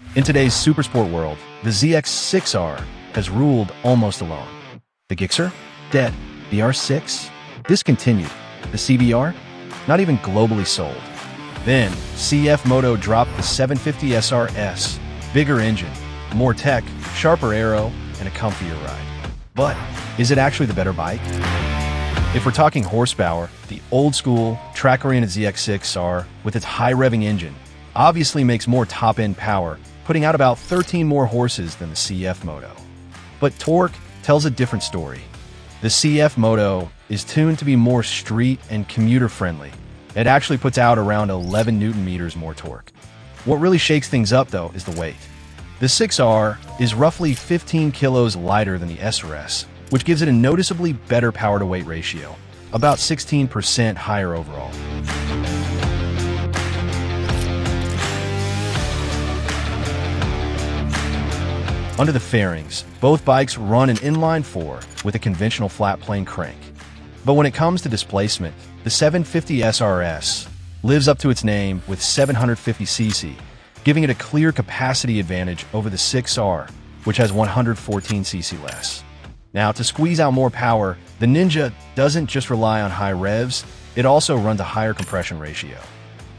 In today's supersport world, the ZX-6R has ruled almost alone. The Gixxer? Dead. The R6? Discontinued. The CBR? Not even globally sold. Then, CFMoto dropped the 750SR-S. Bigger engine, more tech, sharper aero, and a comfier ride. But, is it actually the better bike? If we're talking horsepower, the old-school, track-oriented ZX-6R, with its high-revving engine, obviously makes more top-end power, putting out about 13 more horses than the CFMoto. But torque tells a different story. The CFMoto is tuned to be more street and commuter-friendly. It actually puts out around 11 Nm more torque. What really shakes things up, though, is the weight. The 6R is roughly 15 kilos lighter than the SR-S, which gives it a noticeably better power-to-weight ratio, about 16% higher overall. Under the fairings, both bikes run an inline 4 with a conventional flat plane crank. But when it comes to displacement, the 750SR-S lives up to its name with 750cc, giving it a clear capacity advantage over the 6R, which has 114cc less. Now, to squeeze out more power, the Ninja doesn't just rely on high revs, it also runs a higher compression ratio.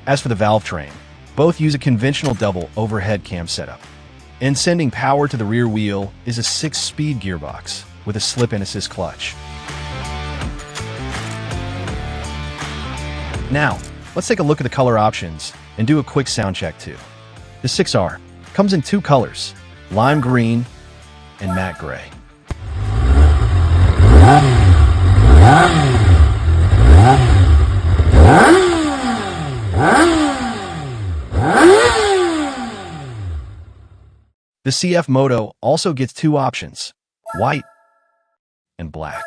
As for the valve train, both use a conventional double overhead cam setup. And sending power to the rear wheel is a 6-speed gearbox with a slip-in assist clutch. Now, let's take a look at the color options and do a quick sound check too. The 6R comes in two colors, lime green and matte gray. The CFMoto also gets two options, white and black.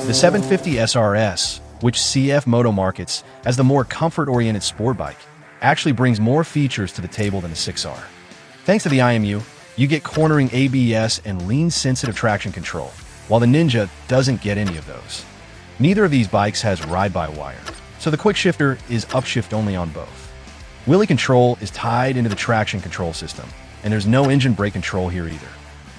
The 750SR-S, which CFMoto markets as the more comfort-oriented sport bike, actually brings more features to the table than the 6R. Thanks to the IMU, you get cornering ABS and lean-sensitive traction control, while the Ninja doesn't get any of those. Neither of these bikes has ride-by-wire, so the quick shifter is upshift only on both. Wheelie control is tied into the traction control system, and there's no engine brake control here either.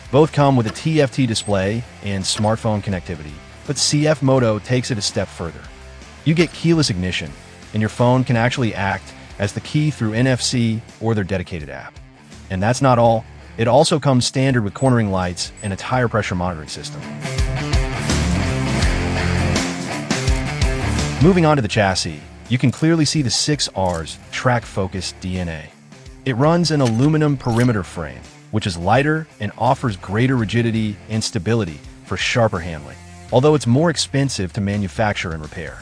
Both come with a TFT display and smartphone connectivity, but CFMoto takes it a step further. You get keyless ignition, and your phone can actually act as the key through NFC or their dedicated app. And that's not all. It also comes standard with cornering lights and a tire pressure monitoring system. Moving on to the chassis, you can clearly see the 6R's track-focused DNA. It runs an aluminum perimeter frame, which is lighter and offers greater rigidity and stability for sharper handling, although it's more expensive to manufacture and repair.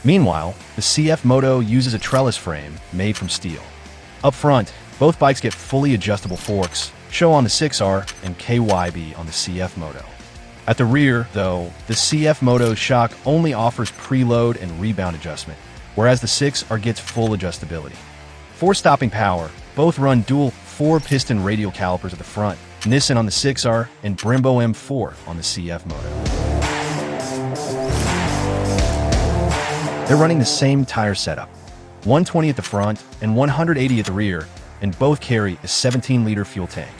Meanwhile, the CFMoto uses a trellis frame made from steel. Up front, both bikes get fully adjustable forks, show on the 6R and KYB on the CFMoto. At the rear, though, the CFMoto shock only offers preload and rebound adjustment, whereas the 6R gets full adjustability. For stopping power, both run dual 4-piston radial calipers at the front, Nissan on the 6R and Brembo M4 on the CFMoto. They're running the same tire setup, 120 at the front and 180 at the rear, and both carry a 17-liter fuel tank.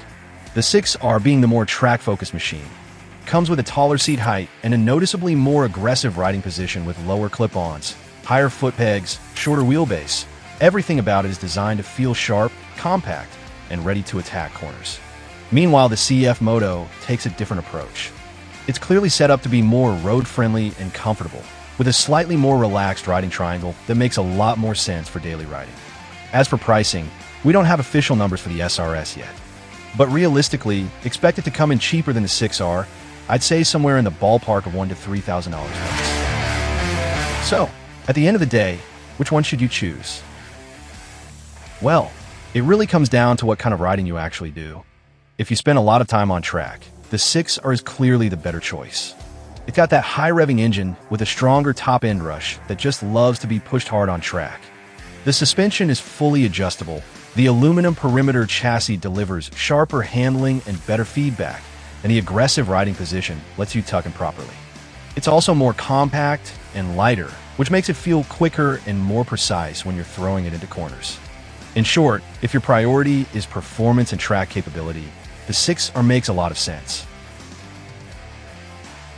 The 6R, being the more track-focused machine, comes with a taller seat height and a noticeably more aggressive riding position with lower clip-ons, higher foot pegs, shorter wheelbase. Everything about it is designed to feel sharp, compact, and ready to attack corners. Meanwhile, the CFMoto takes a different approach. It's clearly set up to be more road-friendly and comfortable, with a slightly more relaxed riding triangle that makes a lot more sense for daily riding. As for pricing, we don't have official numbers for the SR-S yet, but realistically, expect it to come in cheaper than the 6R. I'd say somewhere in the ballpark of $1,000 to $3,000 less. So, at the end of the day, which one should you choose? Well, it really comes down to what kind of riding you actually do. If you spend a lot of time on track, the 6R is clearly the better choice. It's got that high-revving engine with a stronger top-end rush that just loves to be pushed hard on track. The suspension is fully adjustable, The aluminum perimeter chassis delivers sharper handling and better feedback, and the aggressive riding position lets you tuck in properly. It's also more compact and lighter, which makes it feel quicker and more precise when you're throwing it into corners. In short, if your priority is performance and track capability, the 6R makes a lot of sense.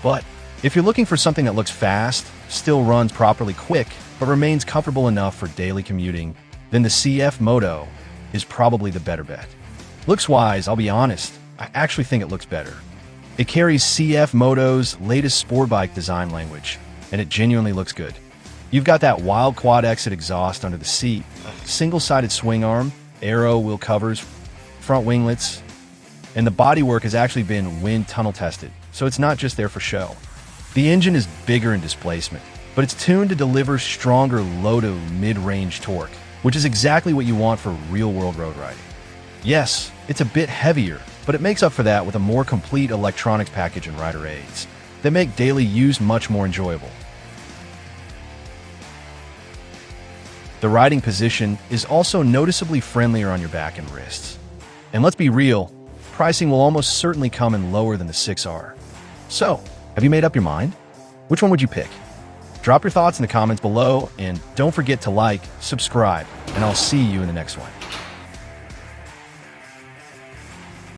But if you're looking for something that looks fast, still runs properly quick, but remains comfortable enough for daily commuting, then the CFMoto is probably the better bet. Looks-wise, I'll be honest, I actually think it looks better. It carries CFMoto's latest sport bike design language, and it genuinely looks good. You've got that wild quad exit exhaust under the seat, single-sided swing arm, aero wheel covers, front winglets, and the bodywork has actually been wind tunnel tested, so it's not just there for show. The engine is bigger in displacement, but it's tuned to deliver stronger low to mid-range torque, which is exactly what you want for real-world road riding. Yes, it's a bit heavier, but it makes up for that with a more complete electronics package and rider aids that make daily use much more enjoyable. The riding position is also noticeably friendlier on your back and wrists. And let's be real, pricing will almost certainly come in lower than the 6R. So, have you made up your mind? Which one would you pick? Drop your thoughts in the comments below, and don't forget to like, subscribe, and I'll see you in the next one.